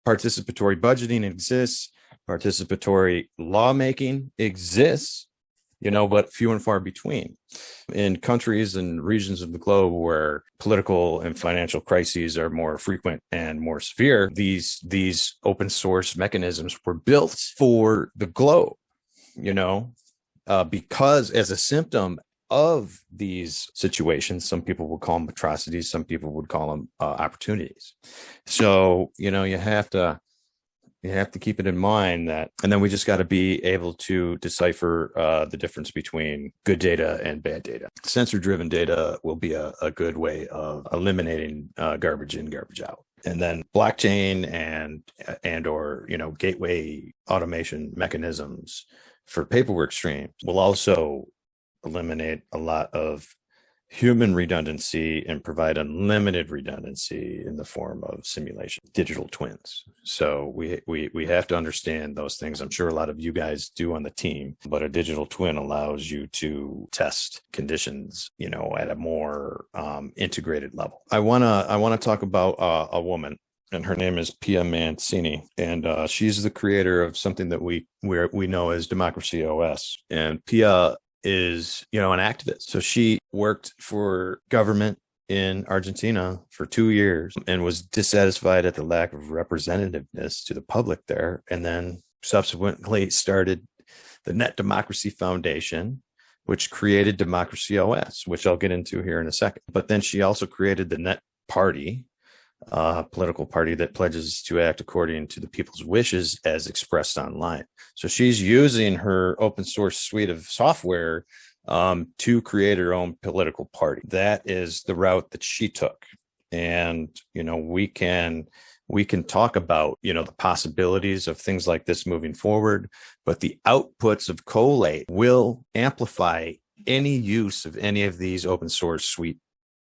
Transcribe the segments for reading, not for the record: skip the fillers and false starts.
Participatory budgeting exists. Participatory lawmaking exists, but few and far between. In countries and regions of the globe where political and financial crises are more frequent and more severe, these open source mechanisms were built for the globe, because as a symptom of these situations, some people would call them atrocities, some people would call them opportunities. So, you have to keep it in mind that, and then we just got to be able to decipher the difference between good data and bad data. Sensor-driven data will be a good way of eliminating garbage in, garbage out. And then blockchain and or gateway automation mechanisms for paperwork streams will also eliminate a lot of human redundancy and provide unlimited redundancy in the form of simulation, digital twins. So we have to understand those things. I'm sure a lot of you guys do on the team, but a digital twin allows you to test conditions, at a more integrated level. I want to talk about a woman, and her name is Pia Mancini, and she's the creator of something that we know as Democracy OS. And Pia is, an activist. So she worked for government in Argentina for 2 years and was dissatisfied at the lack of representativeness to the public there. And then subsequently started the Net Democracy Foundation, which created Democracy OS, which I'll get into here in a second. But then she also created the Net Party, a political party that pledges to act according to the people's wishes as expressed online. So she's using her open source suite of software to create her own political party. That is the route that she took. And, we can talk about, the possibilities of things like this moving forward, but the outputs of Collate will amplify any use of any of these open source suite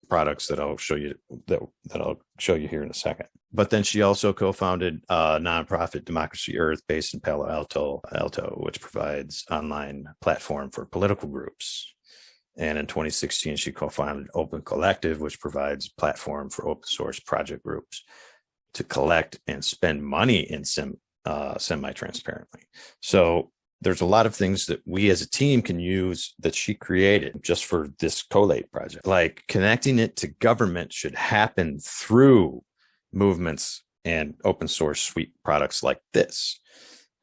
products that I'll show you here in a second. But then she also co-founded a nonprofit Democracy Earth based in Palo Alto, which provides online platform for political groups. And in 2016, she co-founded Open Collective, which provides platform for open source project groups to collect and spend money in semi-transparently. So there's a lot of things that we as a team can use that she created just for this Collate project. Like connecting it to government should happen through movements and open source suite products like this.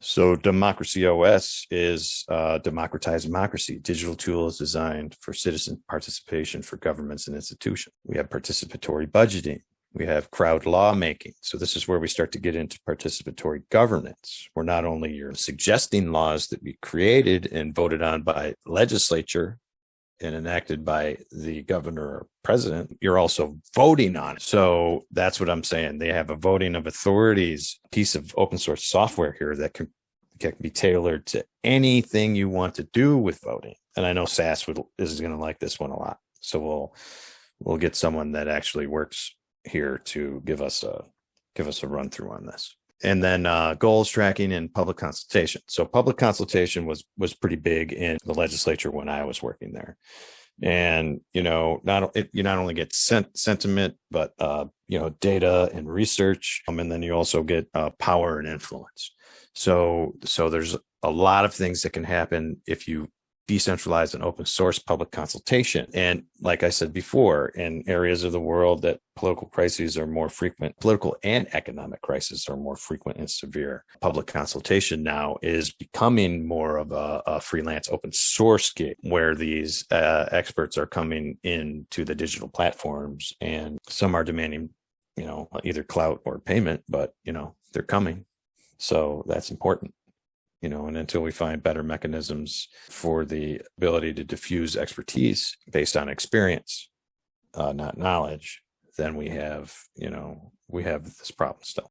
So Democracy OS is democratized democracy, digital tools designed for citizen participation for governments and institutions. We have participatory budgeting. We have crowd lawmaking. So this is where we start to get into participatory governance, where not only you're suggesting laws that be created and voted on by legislature and enacted by the governor or president, you're also voting on it. So that's what I'm saying. They have a voting of authorities piece of open source software here that can be tailored to anything you want to do with voting. And I know SAS is going to like this one a lot. So we'll get someone that actually works here to give us a run through on this. And then goals tracking and public consultation. So public consultation was pretty big in the legislature when I was working there. And, you not only get sentiment, but, data and research. And then you also get power and influence. So there's a lot of things that can happen if you decentralized and open source public consultation. And like I said before, in areas of the world that political crises are more frequent, political and economic crises are more frequent and severe, public consultation now is becoming more of a freelance open source gig where these experts are coming into the digital platforms, and some are demanding, either clout or payment, but, they're coming. So that's important. And until we find better mechanisms for the ability to diffuse expertise based on experience, not knowledge, then we have this problem still.